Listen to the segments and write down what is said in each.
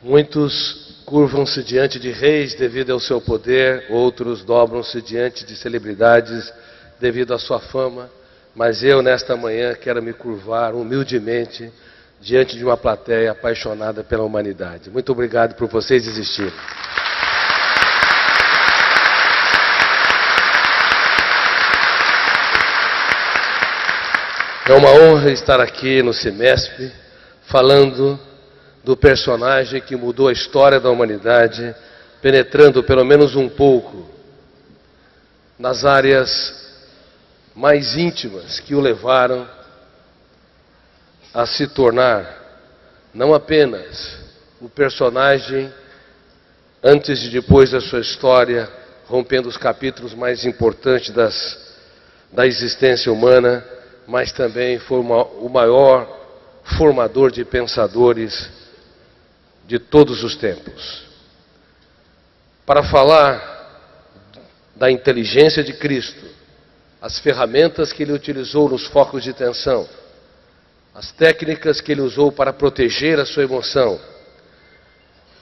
Muitos curvam-se diante de reis devido ao seu poder, outros dobram-se diante de celebridades devido à sua fama, mas eu nesta manhã quero me curvar humildemente diante de uma plateia apaixonada pela humanidade. Muito obrigado por vocês existirem. É uma honra estar aqui no CEMESP falando do personagem que mudou a história da humanidade, penetrando pelo menos um pouco nas áreas mais íntimas que o levaram a se tornar não apenas o personagem antes e depois da sua história, rompendo os capítulos mais importantes da existência humana, mas também foi o maior formador de pensadores de todos os tempos. Para falar da inteligência de Cristo, as ferramentas que ele utilizou nos focos de tensão, as técnicas que ele usou para proteger a sua emoção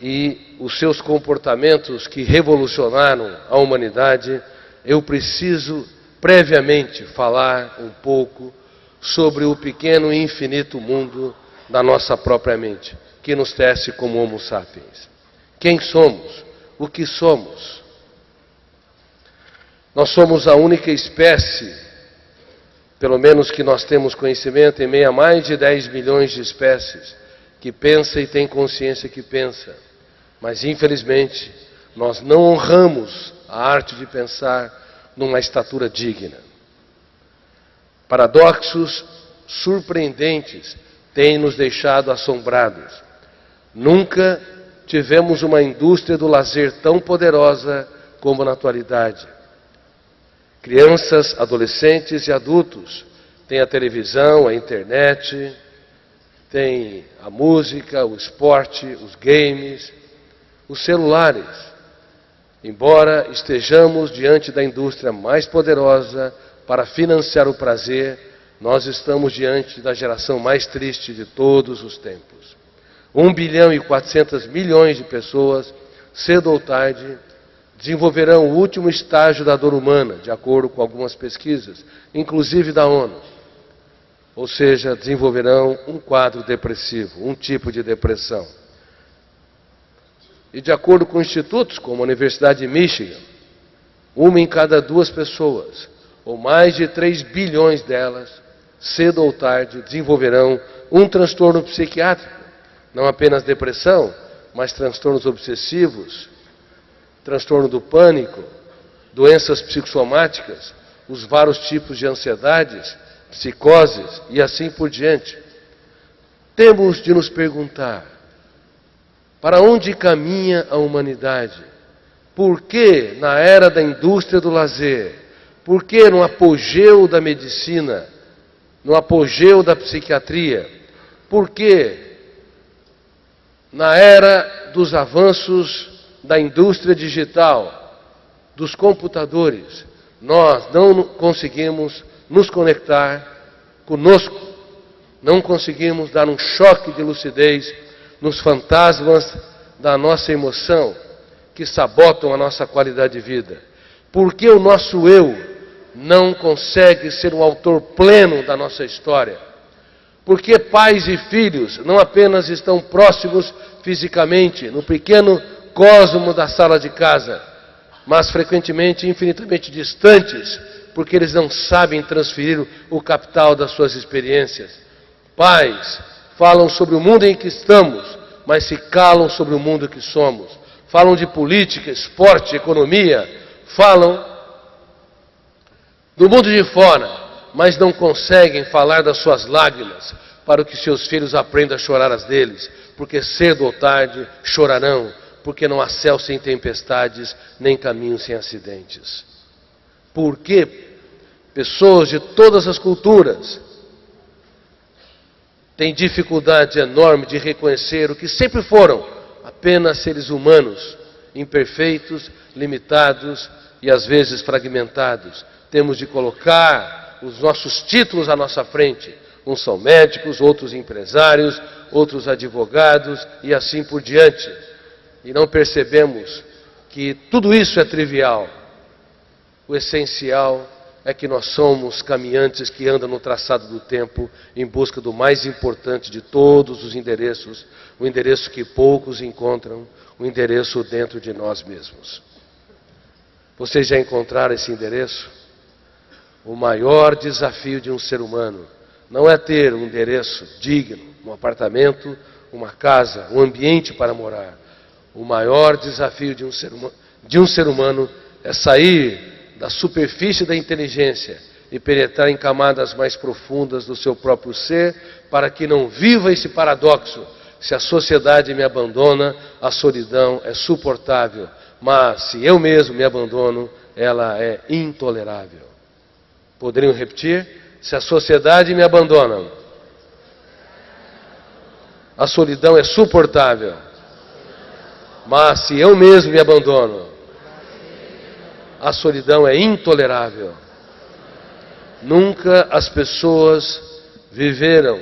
e os seus comportamentos que revolucionaram a humanidade, eu preciso previamente falar um pouco sobre o pequeno e infinito mundo da nossa própria mente, que nos tece como Homo sapiens. Quem somos? O que somos? Nós somos a única espécie, pelo menos que nós temos conhecimento, em meio a mais de 10 milhões de espécies, que pensa e tem consciência que pensa. Mas, infelizmente, nós não honramos a arte de pensar numa estatura digna. Paradoxos surpreendentes têm nos deixado assombrados. Nunca tivemos uma indústria do lazer tão poderosa como na atualidade. Crianças, adolescentes e adultos têm a televisão, a internet, têm a música, o esporte, os games, os celulares. Embora estejamos diante da indústria mais poderosa para financiar o prazer, nós estamos diante da geração mais triste de todos os tempos. 1 bilhão e 400 milhões de pessoas, cedo ou tarde, desenvolverão o último estágio da dor humana, de acordo com algumas pesquisas, inclusive da ONU. Ou seja, desenvolverão um quadro depressivo, um tipo de depressão. E de acordo com institutos como a Universidade de Michigan, 1 em cada 2 pessoas, ou mais de 3 bilhões delas, cedo ou tarde, desenvolverão um transtorno psiquiátrico. Não apenas depressão, mas transtornos obsessivos, transtorno do pânico, doenças psicossomáticas, os vários tipos de ansiedades, psicoses e assim por diante. Temos de nos perguntar, para onde caminha a humanidade? Por que na era da indústria do lazer? Por que no apogeu da medicina? No apogeu da psiquiatria? Por que na era dos avanços da indústria digital, dos computadores, nós não conseguimos nos conectar conosco? Não conseguimos dar um choque de lucidez nos fantasmas da nossa emoção, que sabotam a nossa qualidade de vida? Por que o nosso eu não consegue ser um autor pleno da nossa história? Por que pais e filhos não apenas estão próximos fisicamente, no pequeno cosmo da sala de casa, mas frequentemente infinitamente distantes, porque eles não sabem transferir o capital das suas experiências? Pais falam sobre o mundo em que estamos, mas se calam sobre o mundo que somos. Falam de política, esporte, economia, falam do mundo de fora, mas não conseguem falar das suas lágrimas, para que seus filhos aprendam a chorar as deles, porque cedo ou tarde chorarão, porque não há céu sem tempestades, nem caminho sem acidentes. Por que pessoas de todas as culturas têm dificuldade enorme de reconhecer o que sempre foram, apenas seres humanos, imperfeitos, limitados e às vezes fragmentados? Temos de colocar os nossos títulos à nossa frente. Uns são médicos, outros empresários, outros advogados e assim por diante. E não percebemos que tudo isso é trivial. O essencial é que nós somos caminhantes que andam no traçado do tempo em busca do mais importante de todos os endereços, o endereço que poucos encontram, o endereço dentro de nós mesmos. Vocês já encontraram esse endereço? O maior desafio de um ser humano não é ter um endereço digno, um apartamento, uma casa, um ambiente para morar. O maior desafio de um ser humano é sair da superfície da inteligência e penetrar em camadas mais profundas do seu próprio ser, para que não viva esse paradoxo. Se a sociedade me abandona, a solidão é suportável, mas se eu mesmo me abandono, ela é intolerável. Poderiam repetir? Se a sociedade me abandona, a solidão é suportável, mas se eu mesmo me abandono, a solidão é intolerável. Nunca as pessoas viveram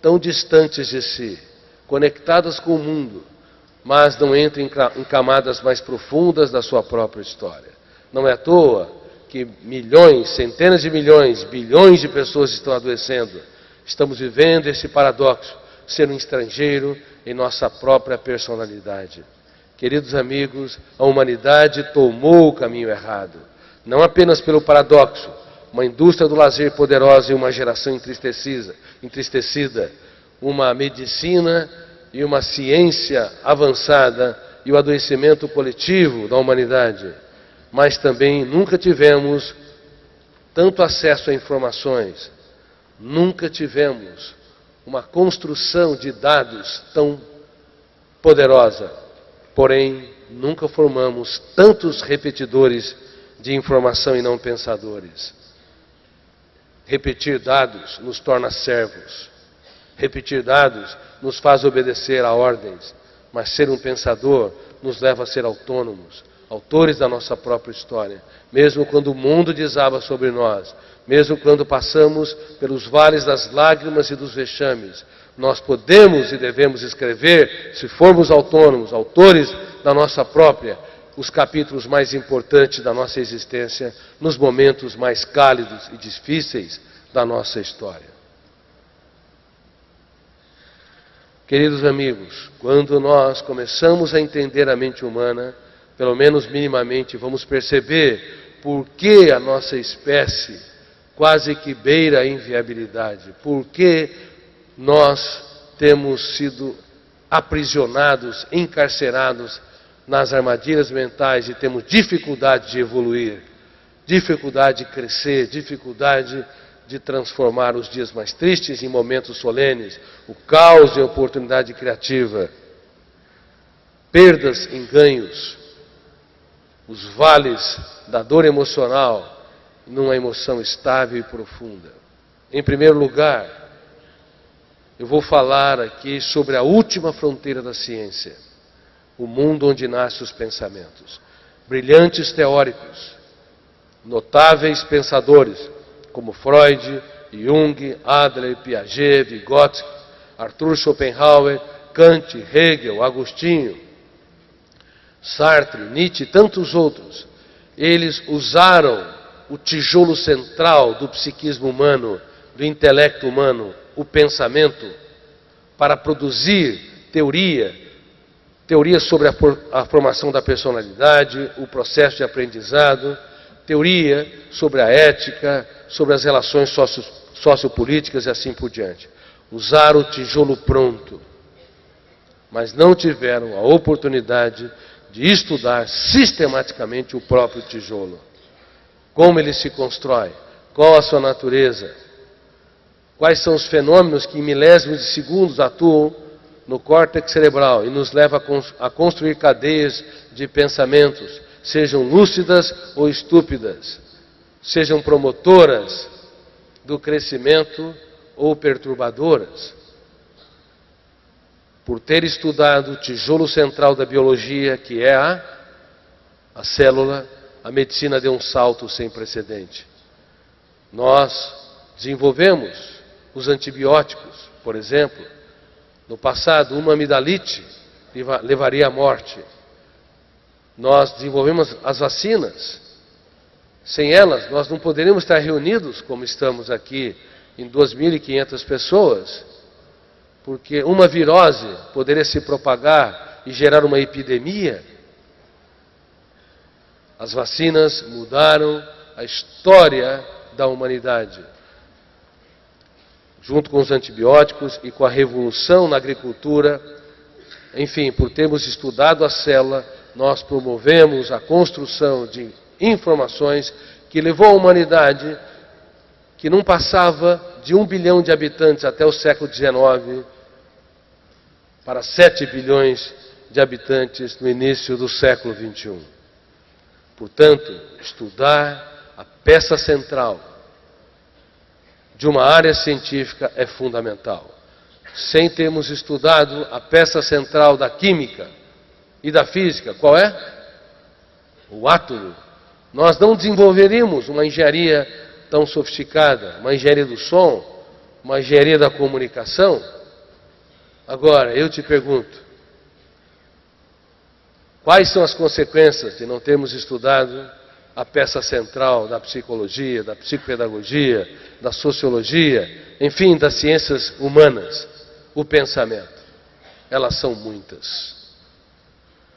tão distantes de si, conectadas com o mundo, mas não entram em camadas mais profundas da sua própria história. Não é à toa que milhões, centenas de milhões, bilhões de pessoas estão adoecendo. Estamos vivendo esse paradoxo, ser um estrangeiro em nossa própria personalidade. Queridos amigos, a humanidade tomou o caminho errado. Não apenas pelo paradoxo, uma indústria do lazer poderosa e uma geração entristecida, uma medicina e uma ciência avançada e o adoecimento coletivo da humanidade. Mas também nunca tivemos tanto acesso a informações, nunca tivemos uma construção de dados tão poderosa. Porém, nunca formamos tantos repetidores de informação e não pensadores. Repetir dados nos torna servos. Repetir dados nos faz obedecer a ordens. Mas ser um pensador nos leva a ser autônomos, autores da nossa própria história. Mesmo quando o mundo desaba sobre nós, mesmo quando passamos pelos vales das lágrimas e dos vexames, nós podemos e devemos escrever, se formos autônomos, autores da nossa própria, os capítulos mais importantes da nossa existência, nos momentos mais cálidos e difíceis da nossa história. Queridos amigos, quando nós começamos a entender a mente humana, pelo menos minimamente, vamos perceber por que a nossa espécie quase que beira a inviabilidade, por que nós temos sido aprisionados, encarcerados nas armadilhas mentais e temos dificuldade de evoluir, dificuldade de crescer, dificuldade de transformar os dias mais tristes em momentos solenes, o caos em oportunidade criativa, perdas em ganhos, os vales da dor emocional numa emoção estável e profunda. Em primeiro lugar, eu vou falar aqui sobre a última fronteira da ciência, o mundo onde nascem os pensamentos. Brilhantes teóricos, notáveis pensadores, como Freud, Jung, Adler, Piaget, Vygotsky, Arthur Schopenhauer, Kant, Hegel, Agostinho, Sartre, Nietzsche e tantos outros. Eles usaram o tijolo central do psiquismo humano, do intelecto humano, o pensamento, para produzir teoria sobre a formação da personalidade, o processo de aprendizado, teoria sobre a ética, sobre as relações sociopolíticas e assim por diante. Usaram o tijolo pronto, mas não tiveram a oportunidade de estudar sistematicamente o próprio tijolo. Como ele se constrói, qual a sua natureza, quais são os fenômenos que em milésimos de segundos atuam no córtex cerebral e nos levam a construir cadeias de pensamentos, sejam lúcidas ou estúpidas, sejam promotoras do crescimento ou perturbadoras. Por ter estudado o tijolo central da biologia, que é a célula, a medicina deu um salto sem precedente. Nós desenvolvemos os antibióticos, por exemplo, No passado, uma amidalite levaria à morte. Nós desenvolvemos as vacinas. Sem elas, nós não poderíamos estar reunidos como estamos aqui em 2.500 pessoas, porque uma virose poderia se propagar e gerar uma epidemia. As vacinas mudaram a história da humanidade. Junto com os antibióticos e com a revolução na agricultura, enfim, por termos estudado a célula, nós promovemos a construção de informações que levou a humanidade, que não passava de 1 bilhão de habitantes até o século XIX, para 7 bilhões de habitantes no início do século XXI. Portanto, estudar a peça central de uma área científica é fundamental. Sem termos estudado a peça central da química e da física, qual é? O átomo. Nós não desenvolveríamos uma engenharia tão sofisticada, uma engenharia do som, uma engenharia da comunicação. Agora, eu te pergunto, quais são as consequências de não termos estudado a peça central da psicologia, da psicopedagogia, da sociologia, enfim, das ciências humanas? O pensamento. Elas são muitas.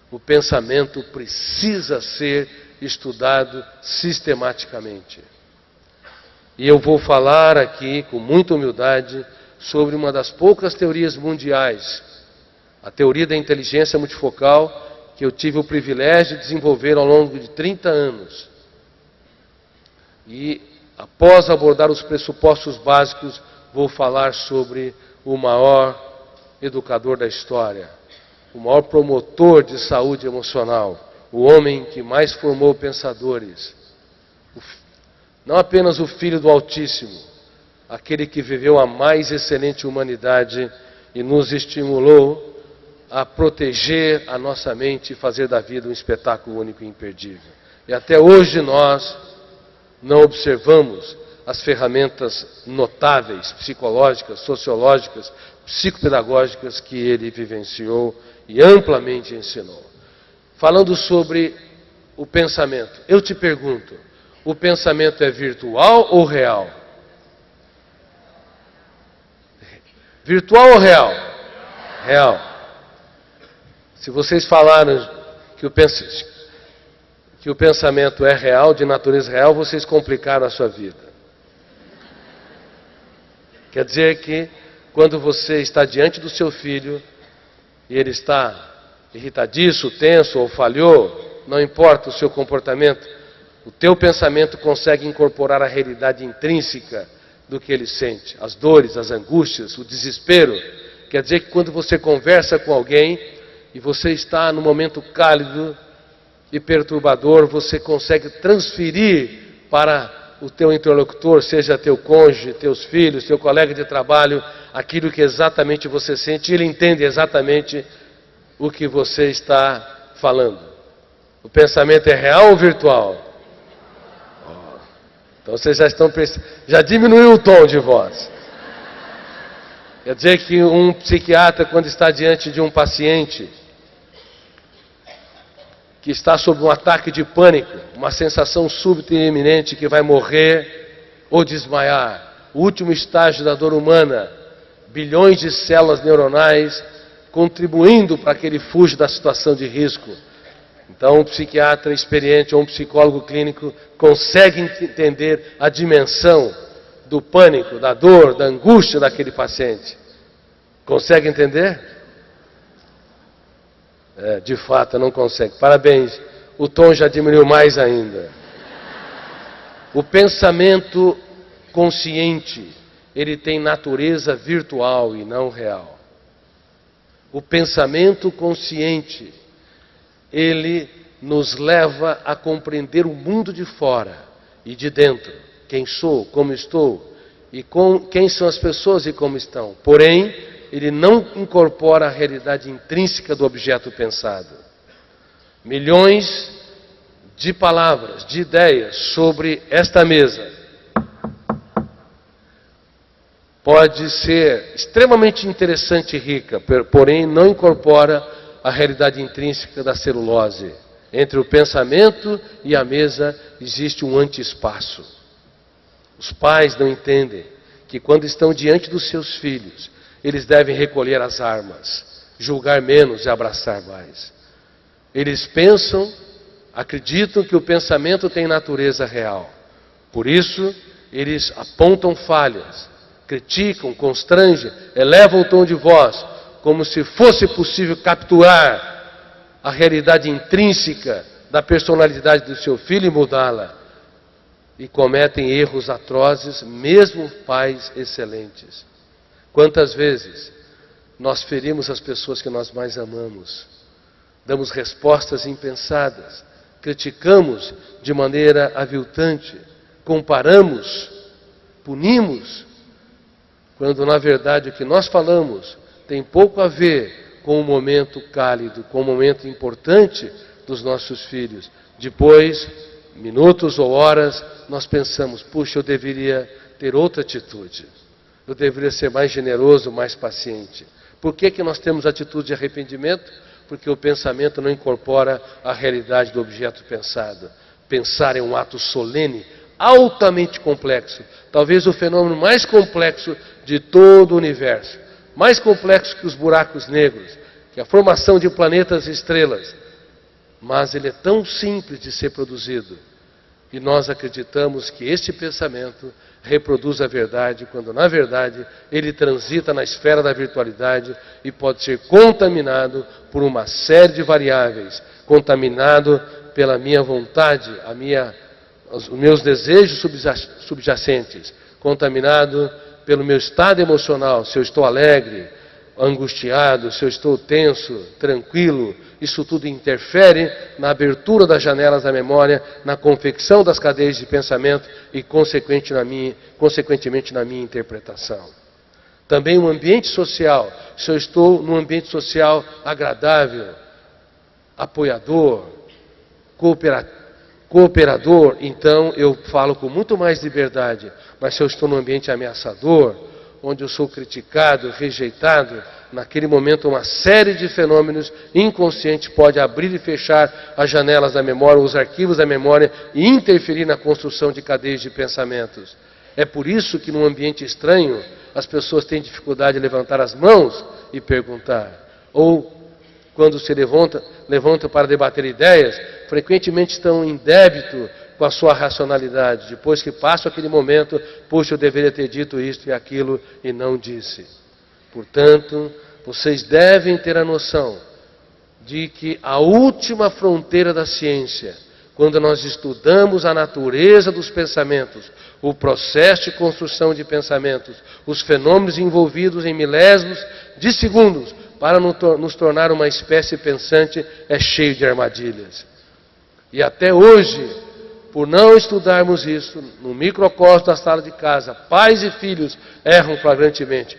O pensamento precisa ser estudado sistematicamente. E eu vou falar aqui, com muita humildade, sobre uma das poucas teorias mundiais, a teoria da inteligência multifocal, que eu tive o privilégio de desenvolver ao longo de 30 anos. E, após abordar os pressupostos básicos, vou falar sobre o maior educador da história, o maior promotor de saúde emocional, o homem que mais formou pensadores, não apenas o Filho do Altíssimo, aquele que viveu a mais excelente humanidade e nos estimulou a proteger a nossa mente e fazer da vida um espetáculo único e imperdível. E até hoje nós não observamos as ferramentas notáveis, psicológicas, sociológicas, psicopedagógicas que ele vivenciou e amplamente ensinou. Falando sobre o pensamento, eu te pergunto, o pensamento é virtual ou real? Virtual ou real? Real. Se vocês falaram que o pensamento é real, de natureza real, vocês complicaram a sua vida. Quer dizer que quando você está diante do seu filho e ele está irritadiço, tenso ou falhou, não importa o seu comportamento, o teu pensamento consegue incorporar a realidade intrínseca do que ele sente, as dores, as angústias, o desespero. Quer dizer que quando você conversa com alguém e você está num momento cálido e perturbador, você consegue transferir para o teu interlocutor, seja teu cônjuge, teus filhos, teu colega de trabalho, aquilo que exatamente você sente, e ele entende exatamente o que você está falando. O pensamento é real ou virtual? Então vocês já diminuiu o tom de voz. Quer dizer que um psiquiatra, quando está diante de um paciente que está sob um ataque de pânico, uma sensação súbita e iminente que vai morrer ou desmaiar, o último estágio da dor humana, bilhões de células neuronais contribuindo para que ele fuja da situação de risco. Então, um psiquiatra experiente ou um psicólogo clínico consegue entender a dimensão do pânico, da dor, da angústia daquele paciente. Consegue entender? De fato, não consegue. Parabéns, o tom já diminuiu mais ainda. O pensamento consciente, ele tem natureza virtual e não real. O pensamento consciente, ele nos leva a compreender o mundo de fora e de dentro. Quem sou, como estou, e quem são as pessoas e como estão. Porém, ele não incorpora a realidade intrínseca do objeto pensado. Milhões de palavras, de ideias sobre esta mesa. pode ser extremamente interessante e rica, porém não incorpora a realidade intrínseca da celulose. Entre o pensamento e a mesa existe um anti-espaço. Os pais não entendem que quando estão diante dos seus filhos, eles devem recolher as armas, julgar menos e abraçar mais. Eles pensam, acreditam que o pensamento tem natureza real. Por isso, eles apontam falhas, criticam, constrangem, elevam o tom de voz, como se fosse possível capturar a realidade intrínseca da personalidade do seu filho e mudá-la. E cometem erros atrozes, mesmo pais excelentes. Quantas vezes nós ferimos as pessoas que nós mais amamos, damos respostas impensadas, criticamos de maneira aviltante, comparamos, punimos, quando na verdade o que nós falamos tem pouco a ver com o momento cálido, com o momento importante dos nossos filhos. Depois, minutos ou horas, nós pensamos, puxa, eu deveria ter outra atitude. Eu deveria ser mais generoso, mais paciente. Por que nós temos atitude de arrependimento? Porque o pensamento não incorpora a realidade do objeto pensado. Pensar é um ato solene, altamente complexo. Talvez o fenômeno mais complexo de todo o universo. Mais complexo que os buracos negros, que a formação de planetas e estrelas. Mas ele é tão simples de ser produzido. E nós acreditamos que este pensamento reproduz a verdade, quando na verdade ele transita na esfera da virtualidade e pode ser contaminado por uma série de variáveis, contaminado pela minha vontade, os meus desejos subjacentes, contaminado pelo meu estado emocional, se eu estou alegre, angustiado, se eu estou tenso, tranquilo, isso tudo interfere na abertura das janelas da memória, na confecção das cadeias de pensamento e, consequentemente, na minha interpretação. Também o ambiente social, se eu estou num ambiente social agradável, apoiador, cooperador, então eu falo com muito mais liberdade. Mas se eu estou num ambiente ameaçador, onde eu sou criticado, rejeitado, naquele momento uma série de fenômenos inconscientes pode abrir e fechar as janelas da memória, os arquivos da memória e interferir na construção de cadeias de pensamentos. É por isso que num ambiente estranho as pessoas têm dificuldade de levantar as mãos e perguntar. Ou quando se levantam para debater ideias, frequentemente estão em débito com a sua racionalidade. Depois que passa aquele momento, puxa, eu deveria ter dito isto e aquilo e não disse. Portanto, vocês devem ter a noção de que a última fronteira da ciência, quando nós estudamos a natureza dos pensamentos, o processo de construção de pensamentos, os fenômenos envolvidos em milésimos de segundos, para nos tornar uma espécie pensante, é cheio de armadilhas. E até hoje, por não estudarmos isso, no microcosmo da sala de casa, pais e filhos erram flagrantemente.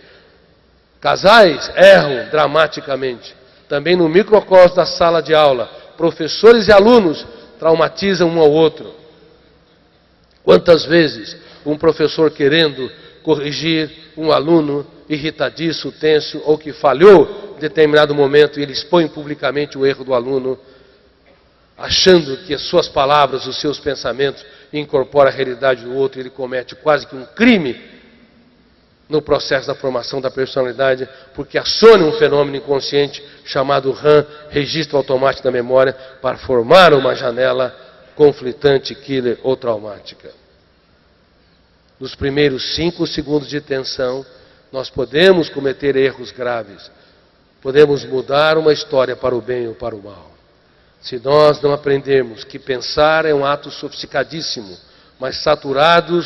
Casais erram dramaticamente. Também no microcosmo da sala de aula, professores e alunos traumatizam um ao outro. Quantas vezes um professor querendo corrigir um aluno irritadiço, tenso ou que falhou em determinado momento e ele expõe publicamente o erro do aluno, achando que as suas palavras, os seus pensamentos incorporam a realidade do outro, ele comete quase que um crime no processo da formação da personalidade, porque aciona um fenômeno inconsciente chamado RAM, registro automático da memória, para formar uma janela conflitante, killer ou traumática. Nos primeiros 5 segundos de tensão, nós podemos cometer erros graves, podemos mudar uma história para o bem ou para o mal. Se nós não aprendermos que pensar é um ato sofisticadíssimo, mas saturado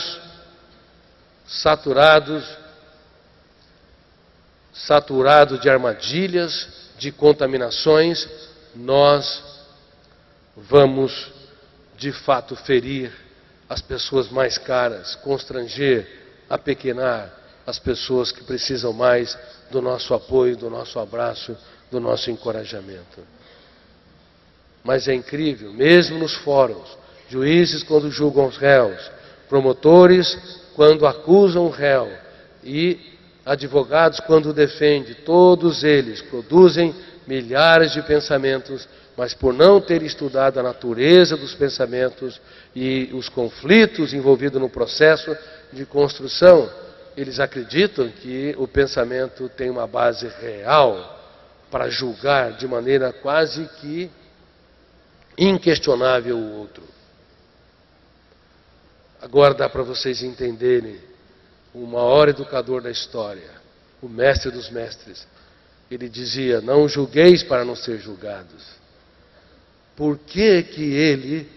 de armadilhas, de contaminações, nós vamos, de fato, ferir as pessoas mais caras, constranger, apequenar as pessoas que precisam mais do nosso apoio, do nosso abraço, do nosso encorajamento. Mas é incrível, mesmo nos fóruns, juízes quando julgam os réus, promotores quando acusam o réu e advogados, quando defende, todos eles produzem milhares de pensamentos, mas por não ter estudado a natureza dos pensamentos e os conflitos envolvidos no processo de construção, eles acreditam que o pensamento tem uma base real para julgar de maneira quase que inquestionável o outro. Agora dá para vocês entenderem o maior educador da história, o mestre dos mestres. Ele dizia: não julgueis para não ser julgados. Por que que ele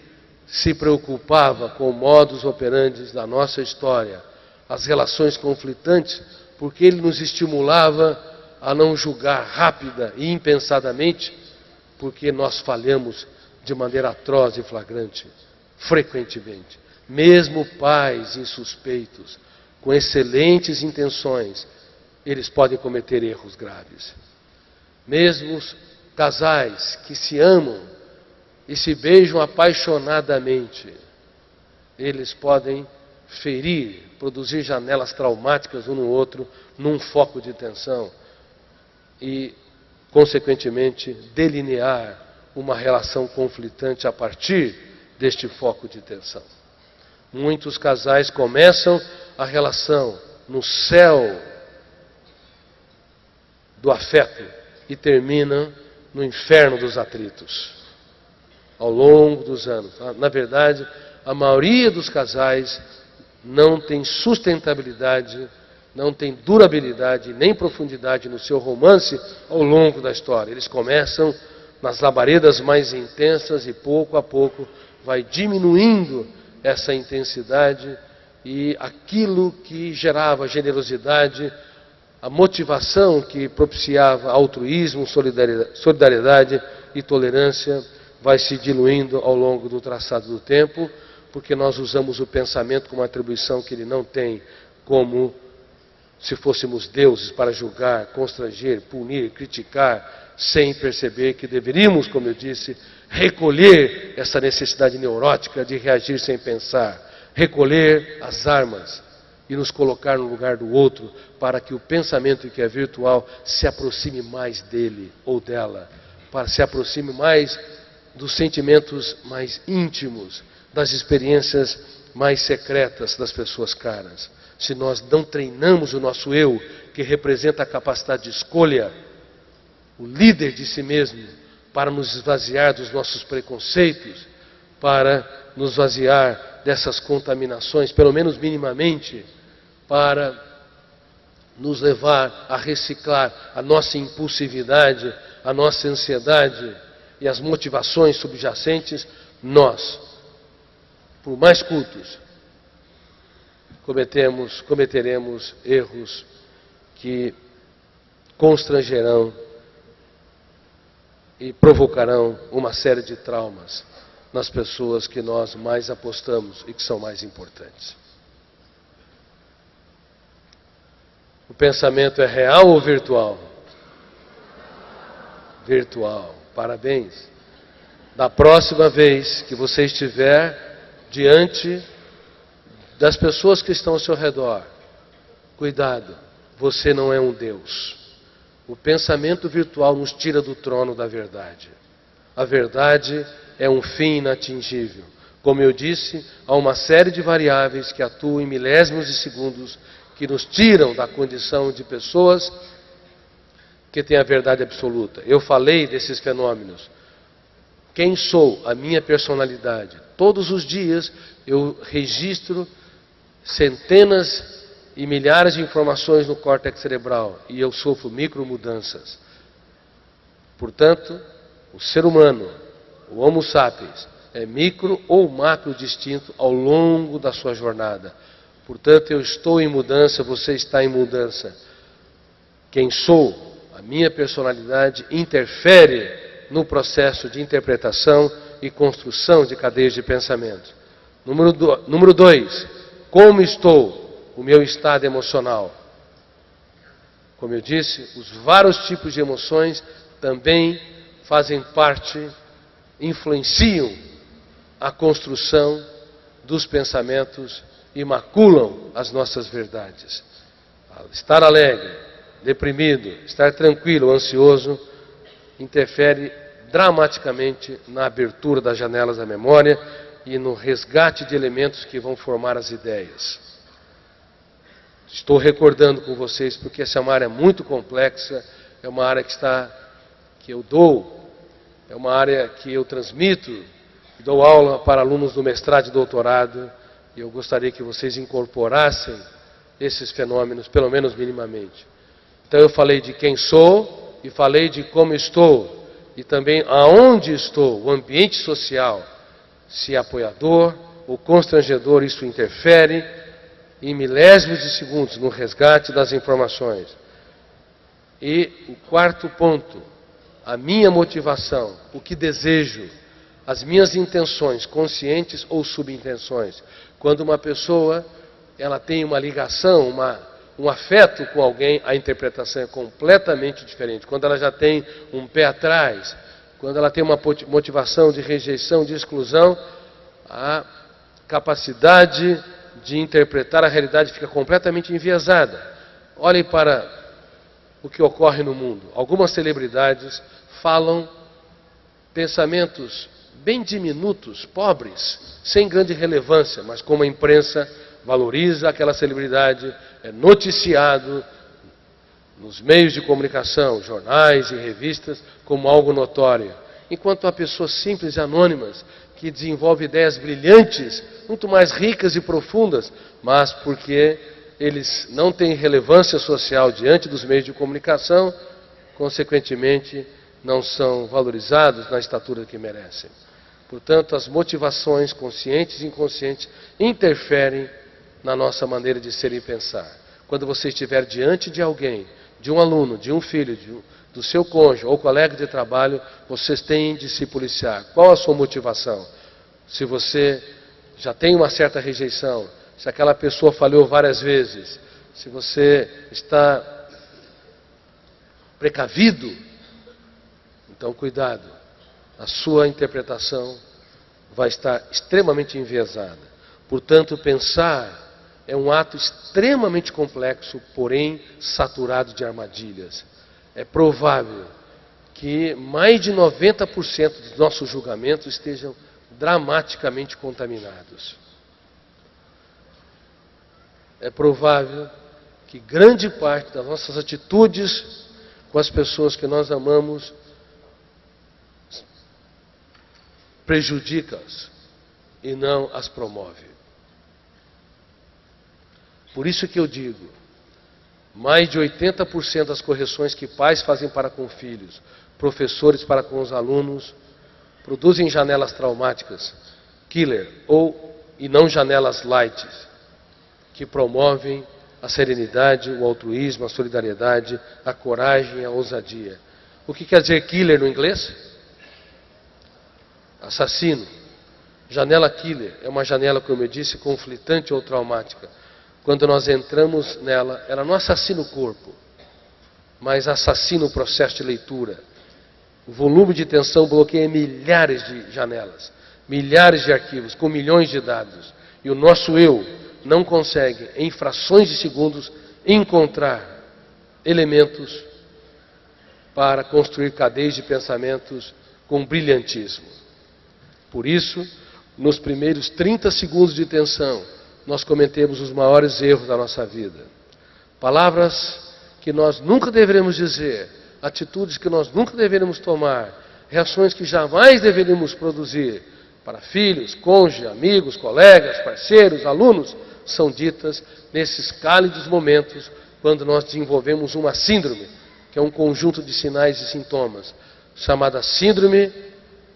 se preocupava com o modus operandi da nossa história, as relações conflitantes? Porque ele nos estimulava a não julgar rápida e impensadamente, porque nós falhamos de maneira atroz e flagrante, frequentemente. Mesmo pais insuspeitos, com excelentes intenções, eles podem cometer erros graves. Mesmo os casais que se amam e se beijam apaixonadamente, eles podem ferir, produzir janelas traumáticas um no outro, num foco de tensão e, consequentemente, delinear uma relação conflitante a partir deste foco de tensão. Muitos casais começam a relação no céu do afeto e terminam no inferno dos atritos ao longo dos anos. Na verdade, a maioria dos casais não tem sustentabilidade, não tem durabilidade nem profundidade no seu romance ao longo da história. Eles começam nas labaredas mais intensas e pouco a pouco vai diminuindo essa intensidade e aquilo que gerava generosidade, a motivação que propiciava altruísmo, solidariedade e tolerância vai se diluindo ao longo do traçado do tempo, porque nós usamos o pensamento como atribuição que ele não tem, como se fôssemos deuses para julgar, constranger, punir, criticar, sem perceber que deveríamos, como eu disse, recolher essa necessidade neurótica de reagir sem pensar, recolher as armas e nos colocar no lugar do outro, para que o pensamento que é virtual se aproxime mais dele ou dela, para se aproxime mais dos sentimentos mais íntimos, das experiências mais secretas das pessoas caras. Se nós não treinamos o nosso eu, que representa a capacidade de escolha, o líder de si mesmo, para nos esvaziar dos nossos preconceitos, para nos esvaziar dessas contaminações, pelo menos minimamente, para nos levar a reciclar a nossa impulsividade, a nossa ansiedade e as motivações subjacentes, nós, por mais cultos, cometeremos erros que constrangerão e provocarão uma série de traumas nas pessoas que nós mais apostamos e que são mais importantes. O pensamento é real ou virtual? Virtual. Parabéns. Da próxima vez que você estiver diante das pessoas que estão ao seu redor, cuidado, você não é um Deus. O pensamento virtual nos tira do trono da verdade. A verdade é um fim inatingível. Como eu disse, há uma série de variáveis que atuam em milésimos de segundos que nos tiram da condição de pessoas que têm a verdade absoluta. Eu falei desses fenômenos. Quem sou? A minha personalidade. Todos os dias eu registro centenas e milhares de informações no córtex cerebral e eu sofro micromudanças. Portanto, o ser humano, o Homo sapiens, é micro ou macro distinto ao longo da sua jornada. Portanto, eu estou em mudança, você está em mudança. Quem sou, a minha personalidade, interfere no processo de interpretação e construção de cadeias de pensamento. Número 2, como estou? O meu estado emocional. Como eu disse, os vários tipos de emoções também fazem parte, influenciam a construção dos pensamentos e maculam as nossas verdades. Estar alegre, deprimido, estar tranquilo, ansioso, interfere dramaticamente na abertura das janelas da memória e no resgate de elementos que vão formar as ideias. Estou recordando com vocês porque essa é uma área muito complexa, é uma área que eu dou, é uma área que eu transmito, dou aula para alunos do mestrado e doutorado, e eu gostaria que vocês incorporassem esses fenômenos, pelo menos minimamente. Então eu falei de quem sou e falei de como estou, e também aonde estou, o ambiente social, se é apoiador ou constrangedor, isso interfere em milésimos de segundos no resgate das informações. E o quarto ponto, a minha motivação, o que desejo, as minhas intenções, conscientes ou subintenções. Quando uma pessoa ela tem uma ligação, um afeto com alguém, a interpretação é completamente diferente. Quando ela já tem um pé atrás, quando ela tem uma motivação de rejeição, de exclusão, a capacidade de interpretar a realidade fica completamente enviesada. Olhem para o que ocorre no mundo. Algumas celebridades falam pensamentos bem diminutos, pobres, sem grande relevância, mas como a imprensa valoriza aquela celebridade, é noticiado nos meios de comunicação, jornais e revistas, como algo notório. Enquanto há pessoas simples e anônimas que desenvolvem ideias brilhantes, muito mais ricas e profundas, mas porque eles não têm relevância social diante dos meios de comunicação, consequentemente não são valorizados na estatura que merecem. Portanto, as motivações conscientes e inconscientes interferem na nossa maneira de ser e pensar. Quando você estiver diante de alguém, de um aluno, de um filho, do seu cônjuge ou colega de trabalho, vocês têm de se policiar. Qual a sua motivação? Se você já tem uma certa rejeição, se aquela pessoa falhou várias vezes, se você está precavido, então cuidado, a sua interpretação vai estar extremamente enviesada. Portanto, pensar é um ato extremamente complexo, porém saturado de armadilhas. É provável que mais de 90% dos nossos julgamentos estejam dramaticamente contaminados. É provável que grande parte das nossas atitudes com as pessoas que nós amamos prejudica-as e não as promove. Por isso que eu digo, mais de 80% das correções que pais fazem para com filhos, professores para com os alunos, produzem janelas traumáticas, killer, e não janelas light, que promovem a serenidade, o altruísmo, a solidariedade, a coragem, a ousadia. O que quer dizer killer no inglês? Assassino. Janela killer é uma janela, como eu disse, conflitante ou traumática. Quando nós entramos nela, ela não assassina o corpo, mas assassina o processo de leitura. O volume de tensão bloqueia milhares de janelas, milhares de arquivos, com milhões de dados. E o nosso eu não consegue, em frações de segundos, encontrar elementos para construir cadeias de pensamentos com brilhantismo. Por isso, nos primeiros 30 segundos de tensão, nós cometemos os maiores erros da nossa vida. Palavras que nós nunca deveremos dizer, atitudes que nós nunca deveremos tomar, reações que jamais deveríamos produzir para filhos, cônjuge, amigos, colegas, parceiros, alunos, são ditas nesses cálidos momentos quando nós desenvolvemos uma síndrome, que é um conjunto de sinais e sintomas, chamada síndrome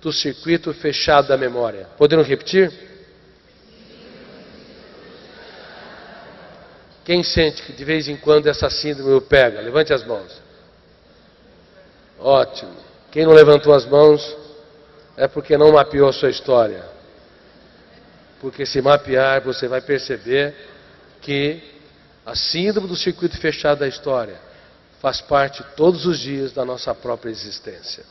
do circuito fechado da memória. Podemos repetir? Quem sente que de vez em quando essa síndrome o pega? Levante as mãos. Ótimo. Quem não levantou as mãos é porque não mapeou a sua história. Porque se mapear, você vai perceber que a síndrome do circuito fechado da história faz parte todos os dias da nossa própria existência.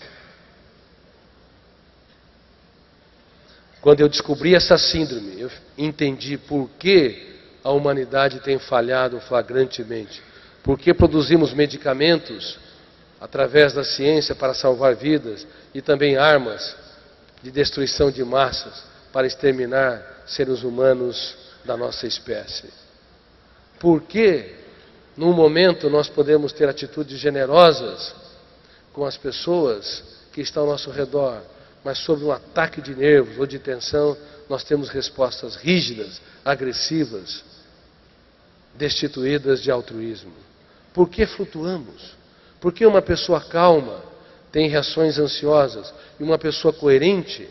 Quando eu descobri essa síndrome, eu entendi por que a humanidade tem falhado flagrantemente. Por que produzimos medicamentos através da ciência para salvar vidas e também armas de destruição de massas para exterminar seres humanos da nossa espécie? Por que, num momento, nós podemos ter atitudes generosas com as pessoas que estão ao nosso redor, mas sob um ataque de nervos ou de tensão, nós temos respostas rígidas, agressivas, destituídas de altruísmo? Por que flutuamos? Por que uma pessoa calma tem reações ansiosas e uma pessoa coerente,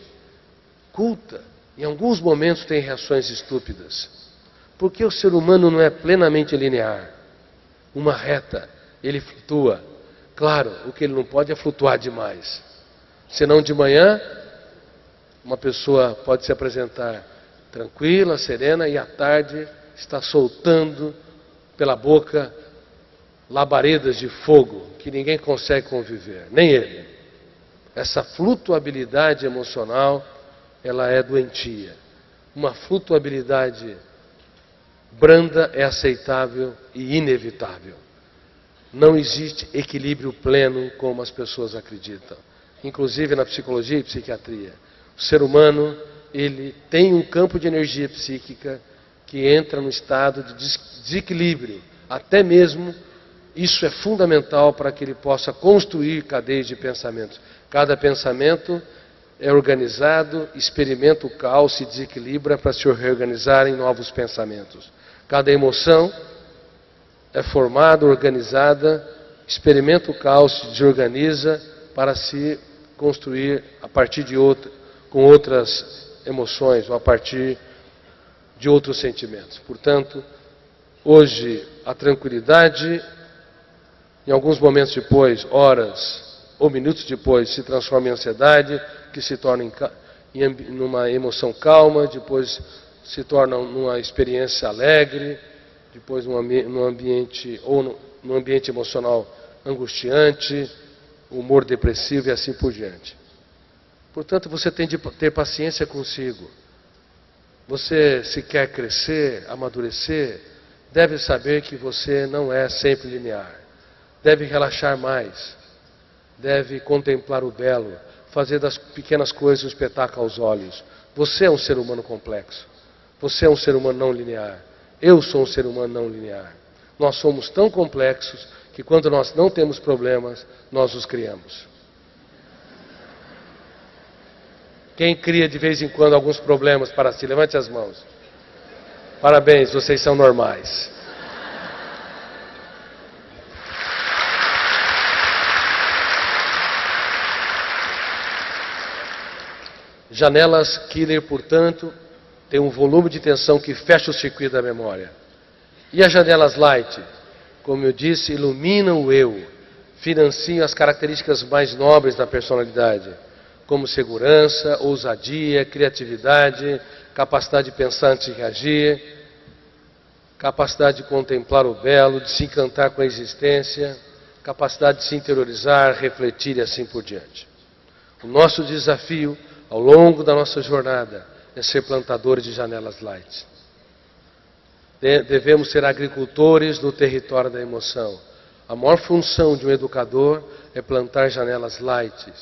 culta, em alguns momentos tem reações estúpidas? Por que o ser humano não é plenamente linear? Uma reta, ele flutua. Claro, o que ele não pode é flutuar demais. Senão de manhã, uma pessoa pode se apresentar tranquila, serena, e à tarde está soltando pela boca labaredas de fogo que ninguém consegue conviver, nem ele. Essa flutuabilidade emocional, ela é doentia. Uma flutuabilidade branda é aceitável e inevitável. Não existe equilíbrio pleno como as pessoas acreditam. Inclusive na psicologia e psiquiatria. O ser humano, ele tem um campo de energia psíquica que entra no estado de desequilíbrio. Até mesmo isso é fundamental para que ele possa construir cadeias de pensamentos. Cada pensamento é organizado, experimenta o caos, se desequilibra para se reorganizar em novos pensamentos. Cada emoção é formada, organizada, experimenta o caos, se desorganiza para se construir a partir de com outras emoções ou a partir de outros sentimentos. Portanto, hoje a tranquilidade, em alguns momentos depois, horas ou minutos depois, se transforma em ansiedade, que se torna numa emoção calma, depois se torna numa experiência alegre, depois num ambiente emocional angustiante, humor depressivo e assim por diante. Portanto, você tem de ter paciência consigo. Você, se quer crescer, amadurecer, deve saber que você não é sempre linear. Deve relaxar mais. Deve contemplar o belo, fazer das pequenas coisas um espetáculo aos olhos. Você é um ser humano complexo. Você é um ser humano não linear. Eu sou um ser humano não linear. Nós somos tão complexos que quando nós não temos problemas, nós os criamos. Quem cria de vez em quando alguns problemas para si? Levante as mãos. Parabéns, vocês são normais. Janelas Killer, portanto, tem um volume de tensão que fecha o circuito da memória. E as janelas Light, como eu disse, iluminam o eu, financiam as características mais nobres da personalidade, como segurança, ousadia, criatividade, capacidade de pensar antes de reagir, capacidade de contemplar o belo, de se encantar com a existência, capacidade de se interiorizar, refletir e assim por diante. O nosso desafio ao longo da nossa jornada é ser plantadores de janelas light. Devemos ser agricultores no território da emoção. A maior função de um educador é plantar janelas light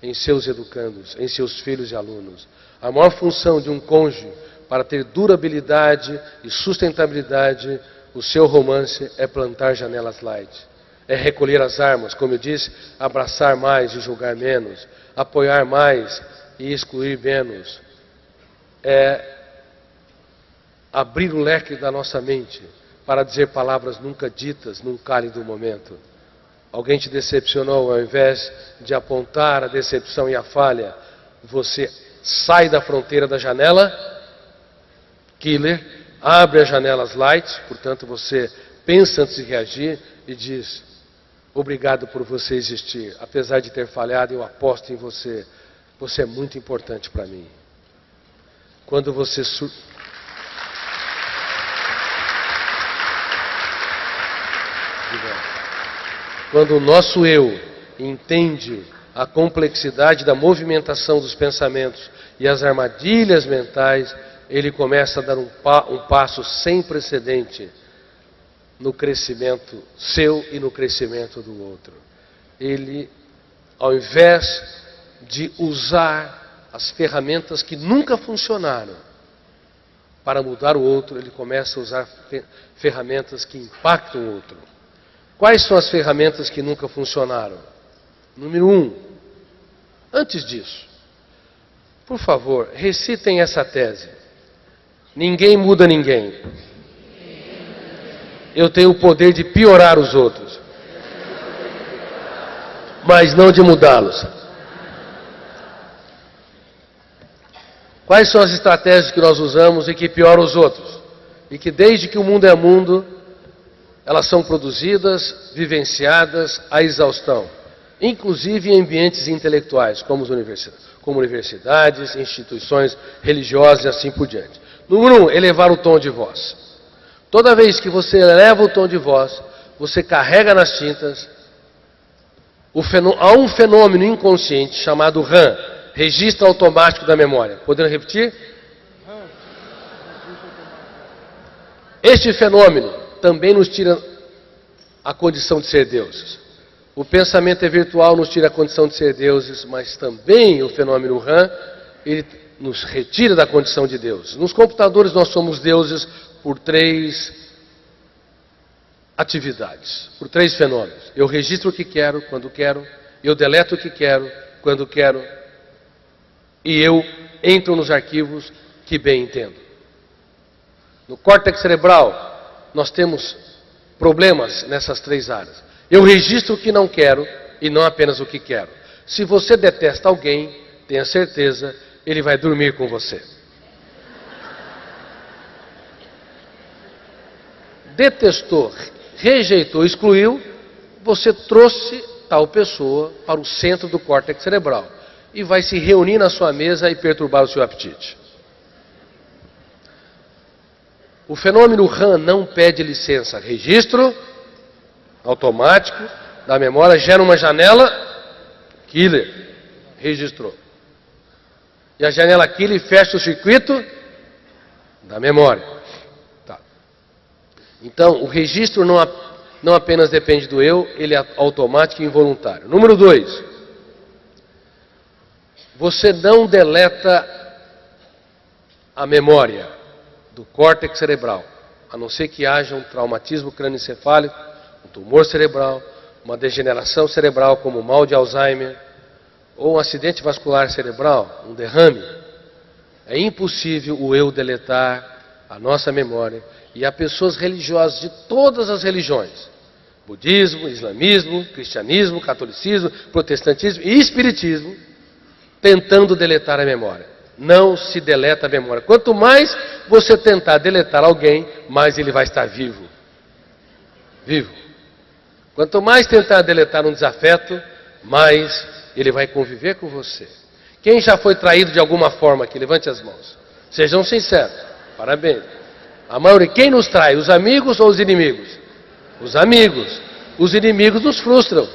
em seus educandos, em seus filhos e alunos. A maior função de um cônjuge para ter durabilidade e sustentabilidade, o seu romance é plantar janelas light. É recolher as armas, como eu disse, abraçar mais e julgar menos, apoiar mais e excluir menos. É abrir o leque da nossa mente para dizer palavras nunca ditas num cálido momento. Alguém te decepcionou, ao invés de apontar a decepção e a falha, você sai da fronteira da janela Killer, abre as janelas light, portanto você pensa antes de reagir e diz: obrigado por você existir, apesar de ter falhado, eu aposto em você. Você é muito importante para mim. Quando você Quando o nosso eu entende a complexidade da movimentação dos pensamentos e as armadilhas mentais, ele começa a dar um passo sem precedente no crescimento seu e no crescimento do outro. Ele, ao invés de usar as ferramentas que nunca funcionaram para mudar o outro, ele começa a usar ferramentas que impactam o outro. Quais são as ferramentas que nunca funcionaram? Número 1. Antes disso, por favor, recitem essa tese. Ninguém muda ninguém. Eu tenho o poder de piorar os outros, mas não de mudá-los. Quais são as estratégias que nós usamos e que pioram os outros? E que desde que o mundo é mundo, elas são produzidas, vivenciadas à exaustão. Inclusive em ambientes intelectuais, como universidades, instituições religiosas e assim por diante. Número 1, elevar o tom de voz. Toda vez que você eleva o tom de voz, você carrega nas tintas, há um fenômeno inconsciente chamado RAM, registro automático da memória. Podendo repetir? Este fenômeno também nos tira a condição de ser deuses. O pensamento é virtual, nos tira a condição de ser deuses, mas também o fenômeno RAM, ele nos retira da condição de deuses. Nos computadores nós somos deuses por 3 atividades, por 3 fenômenos. Eu registro o que quero, quando quero, eu deleto o que quero, quando quero, e eu entro nos arquivos que bem entendo. No córtex cerebral, nós temos problemas nessas 3 áreas. Eu registro o que não quero e não apenas o que quero. Se você detesta alguém, tenha certeza, ele vai dormir com você. Detestou, rejeitou, excluiu, você trouxe tal pessoa para o centro do córtex cerebral e vai se reunir na sua mesa e perturbar o seu apetite. O fenômeno RAM não pede licença. Registro automático da memória gera uma janela killer. Registrou. E a janela killer fecha o circuito da memória. Tá. Então, o registro não apenas depende do eu, ele é automático e involuntário. Número 2. Você não deleta a memória do córtex cerebral, a não ser que haja um traumatismo crânioencefálico, um tumor cerebral, uma degeneração cerebral como mal de Alzheimer, ou um acidente vascular cerebral, um derrame. É impossível o eu deletar a nossa memória. E há pessoas religiosas de todas as religiões, budismo, islamismo, cristianismo, catolicismo, protestantismo e espiritismo, tentando deletar a memória. Não se deleta a memória. Quanto mais você tentar deletar alguém, mais ele vai estar vivo. Vivo. Quanto mais tentar deletar um desafeto, mais ele vai conviver com você. Quem já foi traído de alguma forma aqui? Levante as mãos. Sejam sinceros. Parabéns. A maioria, quem nos trai? Os amigos ou os inimigos? Os amigos. Os inimigos nos frustram.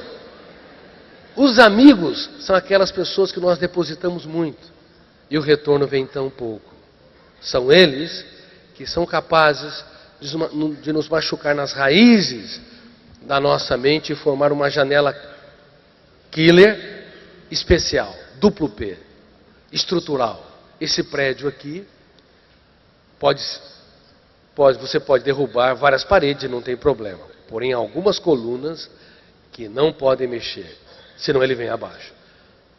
Os amigos são aquelas pessoas que nós depositamos muito e o retorno vem tão pouco. São eles que são capazes de nos machucar nas raízes da nossa mente e formar uma janela killer especial, duplo P, estrutural. Esse prédio aqui você pode derrubar várias paredes, não tem problema. Porém, algumas colunas que não podem mexer, senão ele vem abaixo.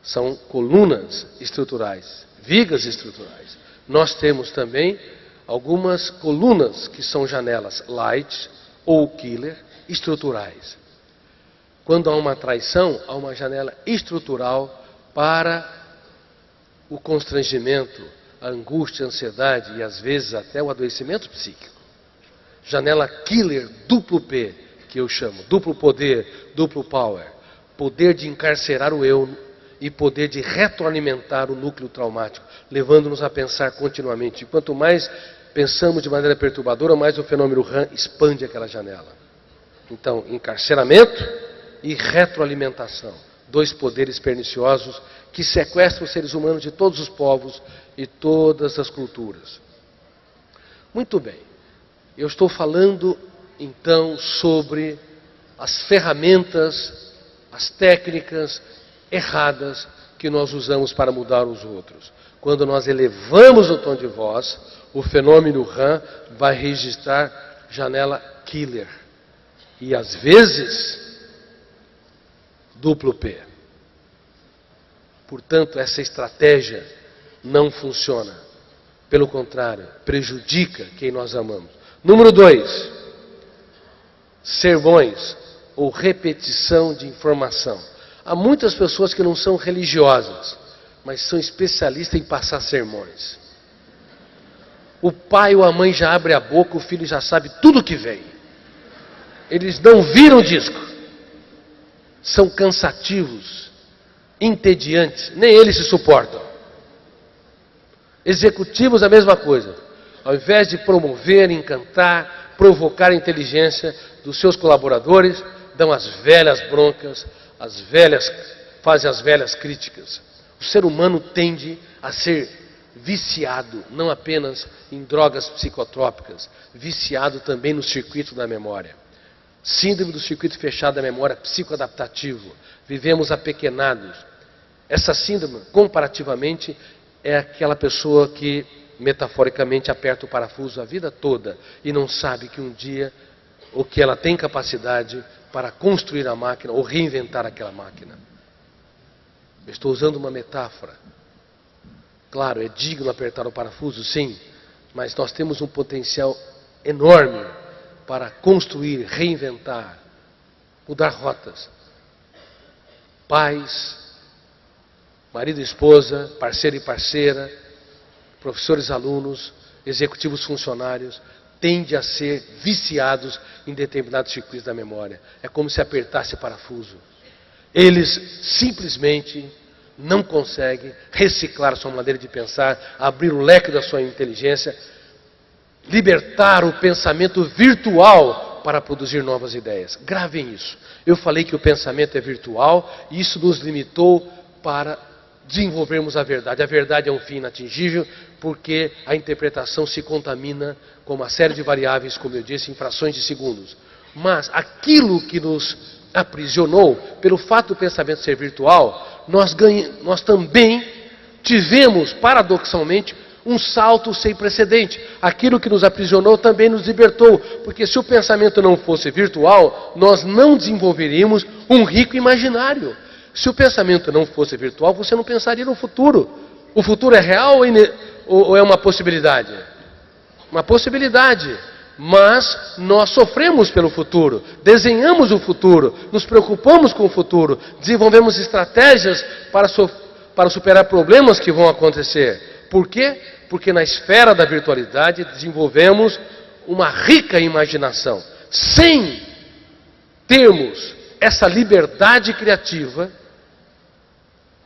São colunas estruturais, vigas estruturais. Nós temos também algumas colunas que são janelas light ou killer estruturais. Quando há uma traição, há uma janela estrutural para o constrangimento, a angústia, a ansiedade e às vezes até o adoecimento psíquico. Janela killer duplo P, que eu chamo, duplo poder, duplo power. Poder de encarcerar o eu e poder de retroalimentar o núcleo traumático, levando-nos a pensar continuamente. E quanto mais pensamos de maneira perturbadora, mais o fenômeno RAM expande aquela janela. Então, encarceramento e retroalimentação. 2 poderes perniciosos que sequestram os seres humanos de todos os povos e todas as culturas. Muito bem. Eu estou falando então, sobre as ferramentas, as técnicas erradas que nós usamos para mudar os outros. Quando nós elevamos o tom de voz, o fenômeno RAM vai registrar janela killer. E às vezes, duplo P. Portanto, essa estratégia não funciona. Pelo contrário, prejudica quem nós amamos. Número 2, sermões ou repetição de informação. Há muitas pessoas que não são religiosas, mas são especialistas em passar sermões. O pai ou a mãe já abre a boca, o filho já sabe tudo o que vem. Eles não viram o disco. São cansativos, entediantes, nem eles se suportam. Executivos a mesma coisa. Ao invés de promover, encantar, provocar a inteligência dos seus colaboradores, dão as velhas broncas, fazem as velhas críticas. O ser humano tende a ser viciado, não apenas em drogas psicotrópicas, viciado também no circuito da memória. Síndrome do circuito fechado da memória psicoadaptativo. Vivemos apequenados. Essa síndrome, comparativamente, é aquela pessoa que, metaforicamente, aperta o parafuso a vida toda e não sabe que um dia, ou que ela tem capacidade para construir a máquina ou reinventar aquela máquina. Eu estou usando uma metáfora. Claro, é digno apertar o parafuso, sim, mas nós temos um potencial enorme para construir, reinventar, mudar rotas. Pais, marido e esposa, parceiro e parceira, professores, alunos, executivos, funcionários, tendem a ser viciados em determinados circuitos da memória. É como se apertasse parafuso. Eles simplesmente não conseguem reciclar a sua maneira de pensar, abrir o leque da sua inteligência, libertar o pensamento virtual para produzir novas ideias. Gravem isso. Eu falei que o pensamento é virtual e isso nos limitou para desenvolvermos a verdade. A verdade é um fim inatingível porque a interpretação se contamina com uma série de variáveis, como eu disse, em frações de segundos. Mas aquilo que nos aprisionou, pelo fato do pensamento ser virtual, nós também tivemos, paradoxalmente, um salto sem precedente. Aquilo que nos aprisionou também nos libertou, porque se o pensamento não fosse virtual, nós não desenvolveríamos um rico imaginário. Se o pensamento não fosse virtual, você não pensaria no futuro. O futuro é real ou é uma possibilidade? Uma possibilidade. Mas nós sofremos pelo futuro, desenhamos o futuro, nos preocupamos com o futuro, desenvolvemos estratégias para superar problemas que vão acontecer. Por quê? Porque na esfera da virtualidade desenvolvemos uma rica imaginação. Sem termos essa liberdade criativa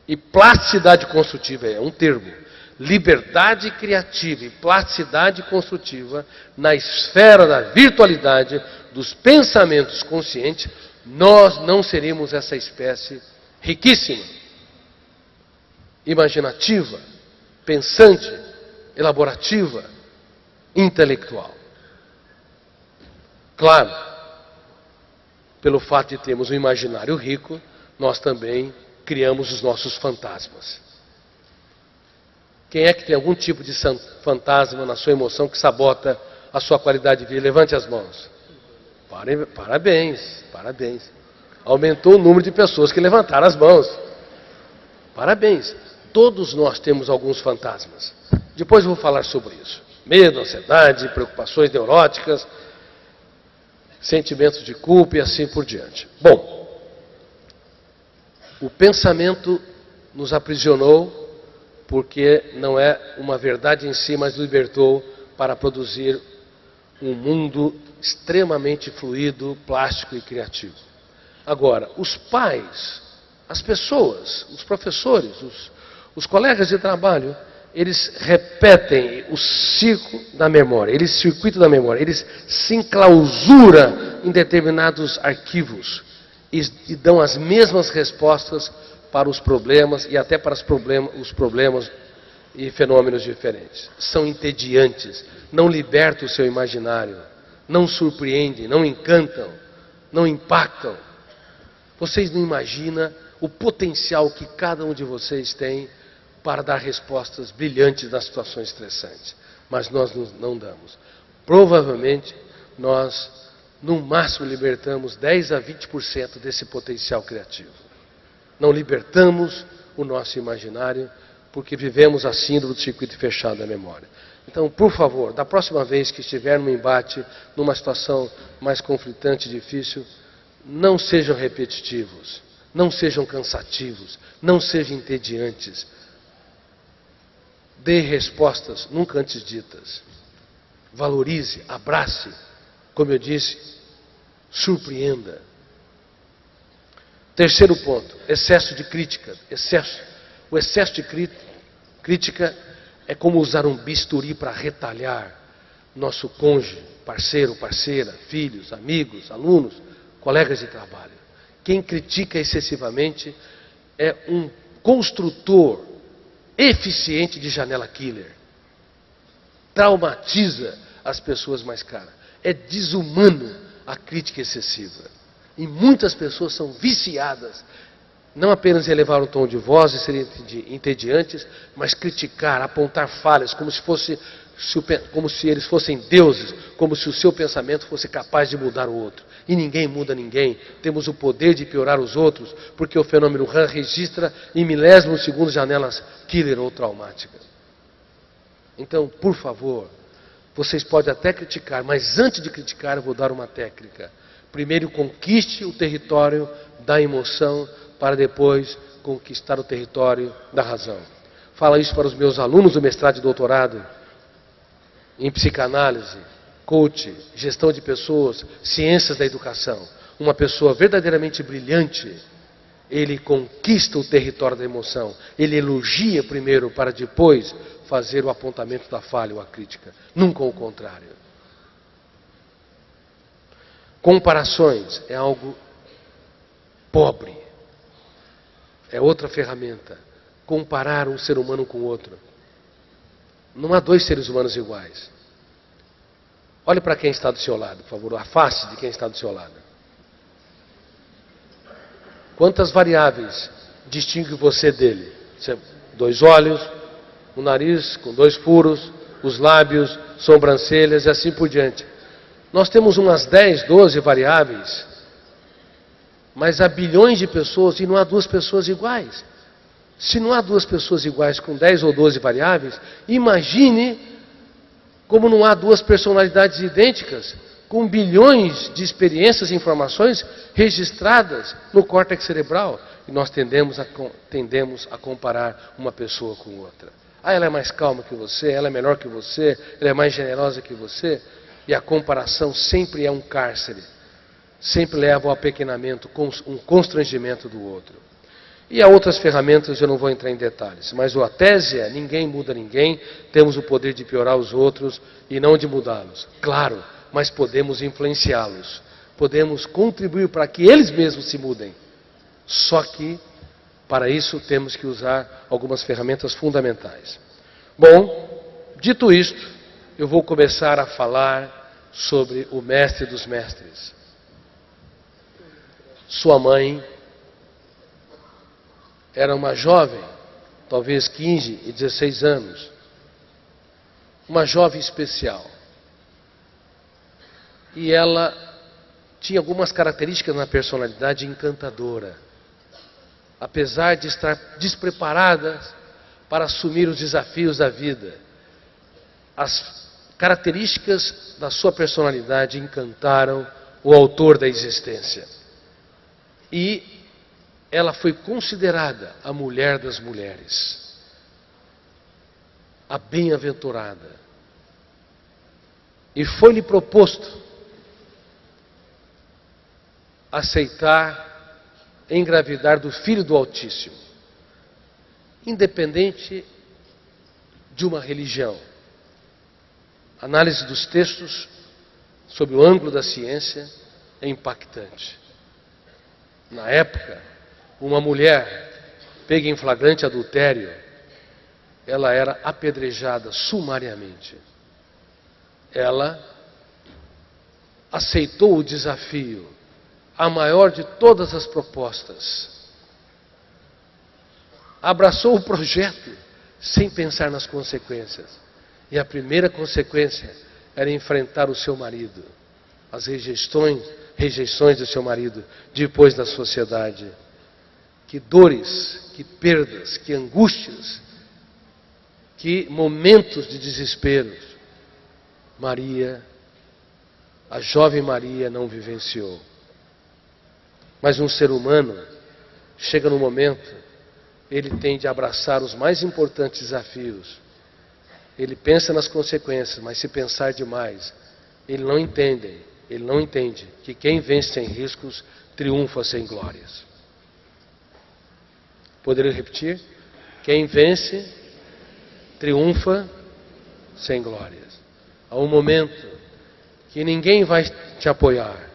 e plasticidade construtiva, é um termo. Liberdade criativa e plasticidade construtiva na esfera da virtualidade, dos pensamentos conscientes, nós não seríamos essa espécie riquíssima, imaginativa, pensante, elaborativa, intelectual. Claro, pelo fato de termos um imaginário rico, nós também criamos os nossos fantasmas. Quem é que tem algum tipo de fantasma na sua emoção que sabota a sua qualidade de vida? Levante as mãos. Parabéns, parabéns. Aumentou o número de pessoas que levantaram as mãos. Parabéns. Todos nós temos alguns fantasmas. Depois eu vou falar sobre isso. Medo, ansiedade, preocupações neuróticas, sentimentos de culpa e assim por diante. Bom, o pensamento nos aprisionou porque não é uma verdade em si, mas libertou para produzir um mundo extremamente fluido, plástico e criativo. Agora, os pais, as pessoas, os professores, os colegas de trabalho, eles repetem o ciclo da memória, eles circuito da memória, eles se enclausuram em determinados arquivos e dão as mesmas respostas para os problemas e até para os problemas e fenômenos diferentes. São entediantes, não libertam o seu imaginário, não surpreendem, não encantam, não impactam. Vocês não imaginam o potencial que cada um de vocês tem para dar respostas brilhantes nas situações estressantes. Mas nós não damos. Provavelmente, nós, no máximo, libertamos 10 a 20% desse potencial criativo. Não libertamos o nosso imaginário, porque vivemos a síndrome do circuito fechado da memória. Então, por favor, da próxima vez que estiver num embate, numa situação mais conflitante e difícil, não sejam repetitivos, não sejam cansativos, não sejam entediantes. Dê respostas nunca antes ditas. Valorize, abrace, como eu disse, surpreenda. Terceiro ponto, excesso de crítica. O excesso de crítica é como usar um bisturi para retalhar nosso cônjuge, parceiro, parceira, filhos, amigos, alunos, colegas de trabalho. Quem critica excessivamente é um construtor eficiente de janela killer. Traumatiza as pessoas mais caras. É desumano a crítica excessiva. E muitas pessoas são viciadas, não apenas em elevar o tom de voz e serem entediantes, mas criticar, apontar falhas, como se eles fossem deuses, como se o seu pensamento fosse capaz de mudar o outro. E ninguém muda ninguém. Temos o poder de piorar os outros, porque o fenômeno RAM registra em milésimos segundos janelas killer ou traumáticas. Então, por favor, vocês podem até criticar, mas antes de criticar eu vou dar uma técnica. Primeiro conquiste o território da emoção, para depois conquistar o território da razão. Falo isso para os meus alunos do mestrado e doutorado em psicanálise, coach, gestão de pessoas, ciências da educação. Uma pessoa verdadeiramente brilhante, ele conquista o território da emoção. Ele elogia primeiro para depois fazer o apontamento da falha ou a crítica. Nunca o contrário. Comparações é algo pobre. É outra ferramenta. Comparar um ser humano com o outro. Não há dois seres humanos iguais. Olhe para quem está do seu lado, por favor. A face de quem está do seu lado. Quantas variáveis distingue você dele? Dois olhos, um nariz com dois furos, os lábios, sobrancelhas e assim por diante. Nós temos umas 10, 12 variáveis, mas há bilhões de pessoas e não há duas pessoas iguais. Se não há duas pessoas iguais com 10 ou 12 variáveis, imagine como não há duas personalidades idênticas, com bilhões de experiências e informações registradas no córtex cerebral. E nós tendemos a comparar uma pessoa com outra. Ah, ela é mais calma que você, ela é melhor que você, ela é mais generosa que você. E a comparação sempre é um cárcere. Sempre leva ao apequenamento, um constrangimento do outro. E há outras ferramentas, eu não vou entrar em detalhes. Mas a tese é, ninguém muda ninguém, temos o poder de piorar os outros e não de mudá-los. Claro, mas podemos influenciá-los. Podemos contribuir para que eles mesmos se mudem. Só que, para isso, temos que usar algumas ferramentas fundamentais. Bom, dito isto, eu vou começar a falar sobre o mestre dos mestres. Sua mãe era uma jovem, talvez 15 e 16 anos. Uma jovem especial. E ela tinha algumas características na personalidade encantadora. Apesar de estar despreparada para assumir os desafios da vida, as características da sua personalidade encantaram o autor da existência. E ela foi considerada a mulher das mulheres, a bem-aventurada. E foi-lhe proposto aceitar engravidar do Filho do Altíssimo, independente de uma religião. A análise dos textos, sob o ângulo da ciência, é impactante. Na época, uma mulher pega em flagrante adultério, ela era apedrejada sumariamente. Ela aceitou o desafio, a maior de todas as propostas. Abraçou o projeto sem pensar nas consequências. E a primeira consequência era enfrentar o seu marido, as rejeições do seu marido, depois da sociedade. Que dores, que perdas, que angústias, que momentos de desespero Maria, a jovem Maria, não vivenciou. Mas um ser humano chega no momento, ele tem de abraçar os mais importantes desafios. Ele pensa nas consequências, mas se pensar demais, ele não entende que quem vence sem riscos triunfa sem glórias. Poderia repetir? Quem vence triunfa sem glórias. Há um momento que ninguém vai te apoiar,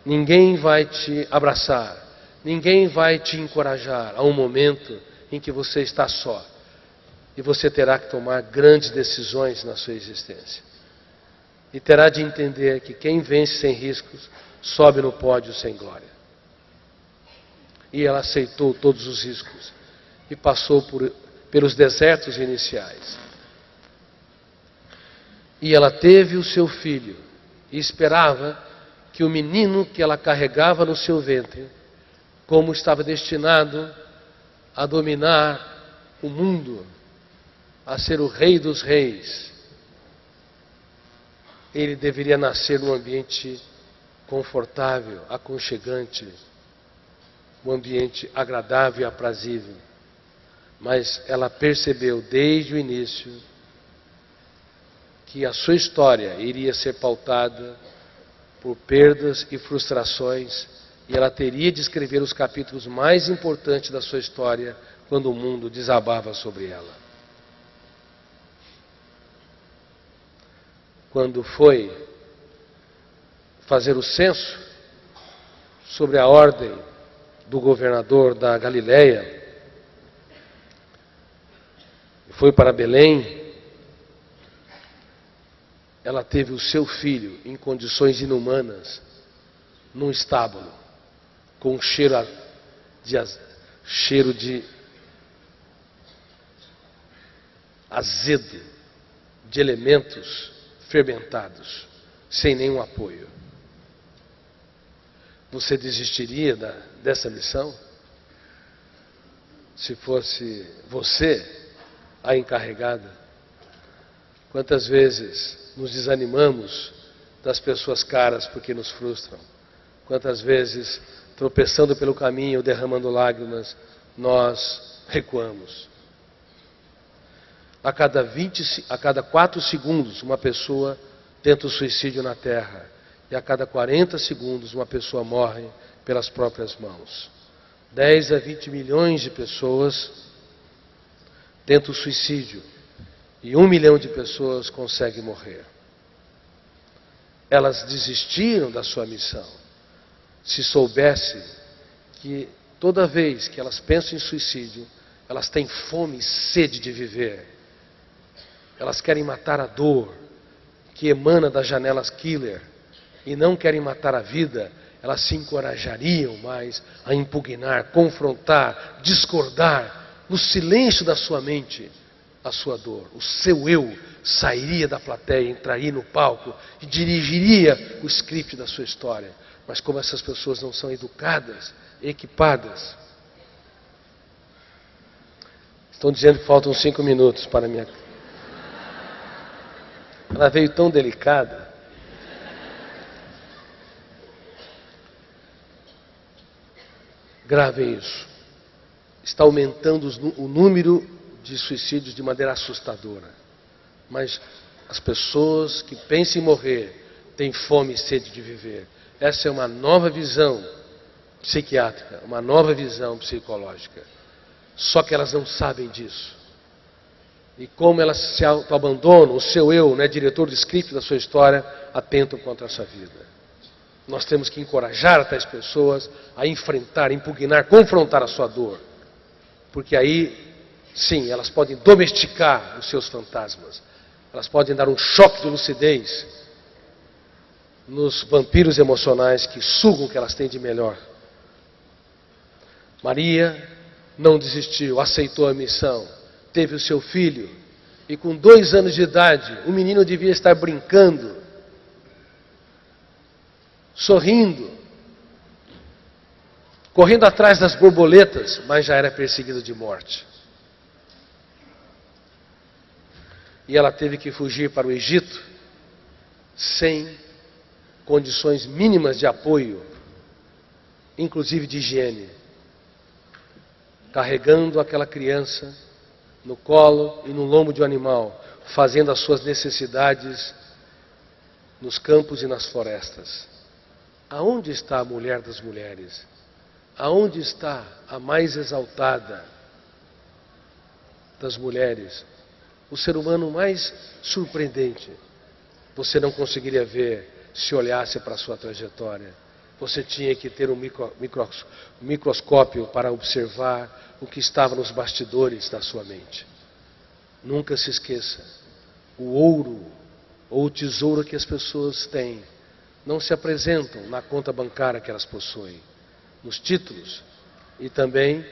ninguém vai te abraçar, ninguém vai te encorajar. Há um momento em que você está só e você terá que tomar grandes decisões na sua existência. E terá de entender que quem vence sem riscos sobe no pódio sem glória. E ela aceitou todos os riscos e passou pelos desertos iniciais. E ela teve o seu filho e esperava que o menino que ela carregava no seu ventre, como estava destinado a dominar o mundo, a ser o rei dos reis, ele deveria nascer num ambiente confortável, aconchegante, um ambiente agradável e aprazível. Mas ela percebeu desde o início que a sua história iria ser pautada por perdas e frustrações, e ela teria de escrever os capítulos mais importantes da sua história quando o mundo desabava sobre ela. Quando foi fazer o censo sobre a ordem do governador da Galileia, foi para Belém, ela teve o seu filho em condições inumanas, num estábulo, com um cheiro de azedo, de elementos fermentados, sem nenhum apoio. Você desistiria dessa missão? Se fosse você a encarregada? Quantas vezes nos desanimamos das pessoas caras porque nos frustram? Quantas vezes, tropeçando pelo caminho, derramando lágrimas, nós recuamos? A cada 4 segundos, uma pessoa tenta o suicídio na Terra. E a cada 40 segundos, uma pessoa morre pelas próprias mãos. 10 a 20 milhões de pessoas tentam o suicídio. E 1 milhão de pessoas conseguem morrer. Elas desistiram da sua missão. Se soubesse que toda vez que elas pensam em suicídio, elas têm fome e sede de viver. Elas querem matar a dor que emana das janelas killer e não querem matar a vida, elas se encorajariam mais a impugnar, confrontar, discordar no silêncio da sua mente a sua dor. O seu eu sairia da plateia, entraria no palco e dirigiria o script da sua história. Mas como essas pessoas não são educadas, equipadas, estão dizendo que faltam 5 minutos para a minha... Ela veio tão delicada. Gravem isso. Está aumentando o número de suicídios de maneira assustadora. Mas as pessoas que pensam em morrer têm fome e sede de viver. Essa é uma nova visão psiquiátrica, uma nova visão psicológica. Só que elas não sabem disso. E como elas se auto-abandonam, o seu eu, né, diretor do script da sua história, atentam contra essa vida. Nós temos que encorajar tais pessoas a enfrentar, impugnar, confrontar a sua dor. Porque aí, sim, elas podem domesticar os seus fantasmas. Elas podem dar um choque de lucidez nos vampiros emocionais que sugam o que elas têm de melhor. Maria não desistiu, aceitou a missão, teve o seu filho, e com 2 anos de idade, o menino devia estar brincando, sorrindo, correndo atrás das borboletas, mas já era perseguido de morte. E ela teve que fugir para o Egito, sem condições mínimas de apoio, inclusive de higiene, carregando aquela criança no colo e no lombo de um animal, fazendo as suas necessidades nos campos e nas florestas. Aonde está a mulher das mulheres? Aonde está a mais exaltada das mulheres? O ser humano mais surpreendente. Você não conseguiria ver se olhasse para a sua trajetória. Você tinha que ter um microscópio para observar o que estava nos bastidores da sua mente. Nunca se esqueça, o ouro ou o tesouro que as pessoas têm não se apresentam na conta bancária que elas possuem, nos títulos e também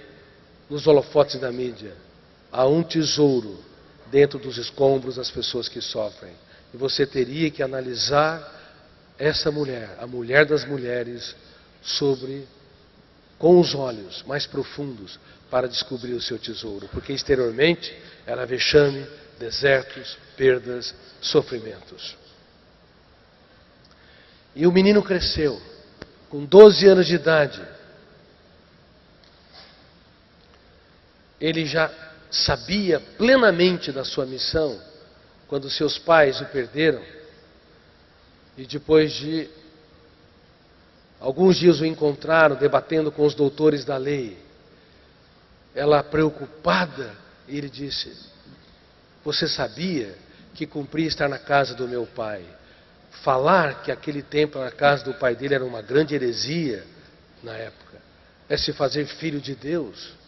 nos holofotes da mídia. Há um tesouro dentro dos escombros das pessoas que sofrem. E você teria que analisar essa mulher, a mulher das mulheres, com os olhos mais profundos para descobrir o seu tesouro. Porque exteriormente era vexame, desertos, perdas, sofrimentos. E o menino cresceu, com 12 anos de idade. Ele já sabia plenamente da sua missão, quando seus pais o perderam, e depois de alguns dias o encontraram debatendo com os doutores da lei. Ela, preocupada, ele disse: você sabia que cumpria estar na casa do meu pai? Falar que aquele templo na casa do pai dele era uma grande heresia na época, é se fazer filho de Deus.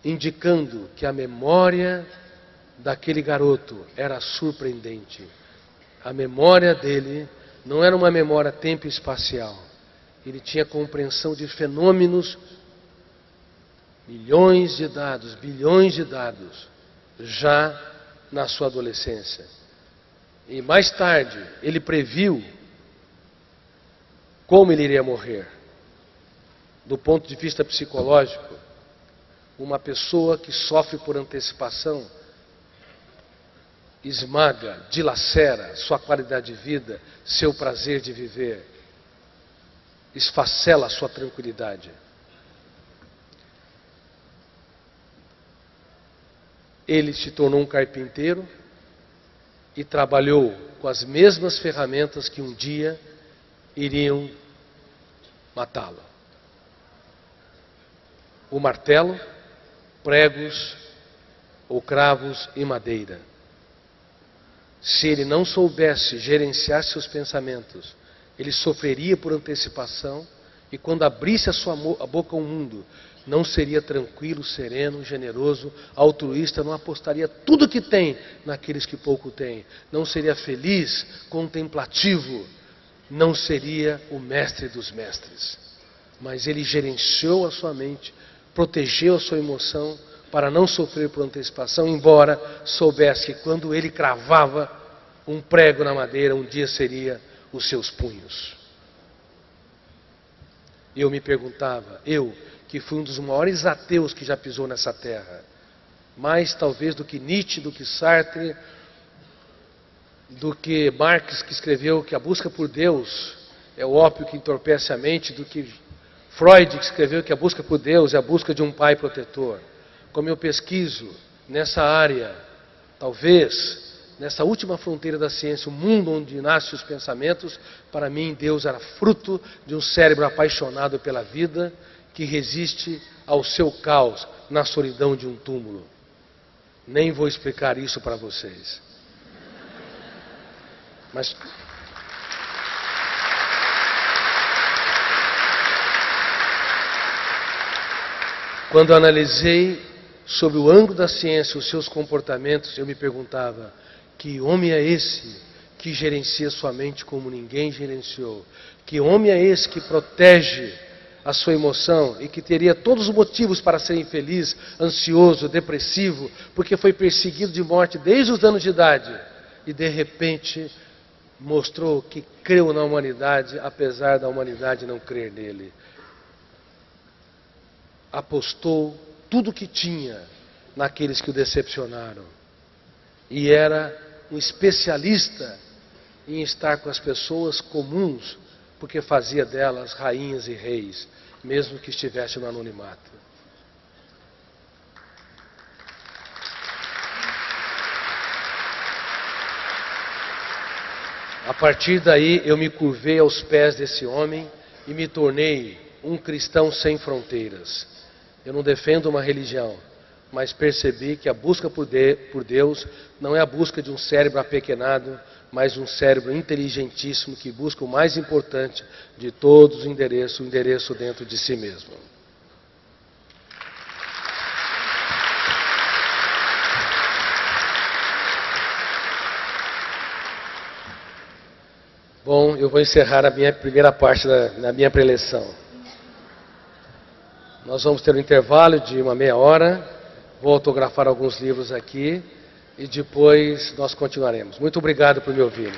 Indicando que a memória daquele garoto era surpreendente. A memória dele não era uma memória tempo espacial. Ele tinha compreensão de fenômenos, milhões de dados, bilhões de dados, já na sua adolescência. E mais tarde, ele previu como ele iria morrer. Do ponto de vista psicológico, uma pessoa que sofre por antecipação esmaga, dilacera sua qualidade de vida, seu prazer de viver, esfacela a sua tranquilidade. Ele se tornou um carpinteiro e trabalhou com as mesmas ferramentas que um dia iriam matá-lo. O martelo, pregos ou cravos e madeira. Se ele não soubesse gerenciar seus pensamentos, ele sofreria por antecipação e quando abrisse a boca ao mundo, não seria tranquilo, sereno, generoso, altruísta, não apostaria tudo que tem naqueles que pouco têm, não seria feliz, contemplativo, não seria o mestre dos mestres. Mas ele gerenciou a sua mente, protegeu a sua emoção para não sofrer por antecipação, embora soubesse que quando ele cravava um prego na madeira, um dia seria os seus punhos. E eu me perguntava, eu que fui um dos maiores ateus que já pisou nessa terra, mais talvez do que Nietzsche, do que Sartre, do que Marx, que escreveu que a busca por Deus é o ópio que entorpece a mente, do que Freud, que escreveu que a busca por Deus é a busca de um pai protetor. Como eu pesquiso nessa área, talvez, nessa última fronteira da ciência, o mundo onde nascem os pensamentos, para mim Deus era fruto de um cérebro apaixonado pela vida, que resiste ao seu caos na solidão de um túmulo. Nem vou explicar isso para vocês. Mas quando analisei sobre o ângulo da ciência os seus comportamentos, eu me perguntava, que homem é esse que gerencia sua mente como ninguém gerenciou. Que homem é esse que protege a sua emoção e que teria todos os motivos para ser infeliz, ansioso, depressivo, porque foi perseguido de morte desde os anos de idade e de repente mostrou que creu na humanidade, apesar da humanidade não crer nele. Apostou tudo o que tinha naqueles que o decepcionaram. E era um especialista em estar com as pessoas comuns, porque fazia delas rainhas e reis, mesmo que estivesse no anonimato. A partir daí eu me curvei aos pés desse homem e me tornei um cristão sem fronteiras. Eu não defendo uma religião, mas percebi que a busca por Deus não é a busca de um cérebro apequenado, mas um cérebro inteligentíssimo que busca o mais importante de todos os endereços, o endereço dentro de si mesmo. Bom, eu vou encerrar a minha primeira parte da minha preleção. Nós vamos ter um intervalo de uma meia hora, vou autografar alguns livros aqui e depois nós continuaremos. Muito obrigado por me ouvirem.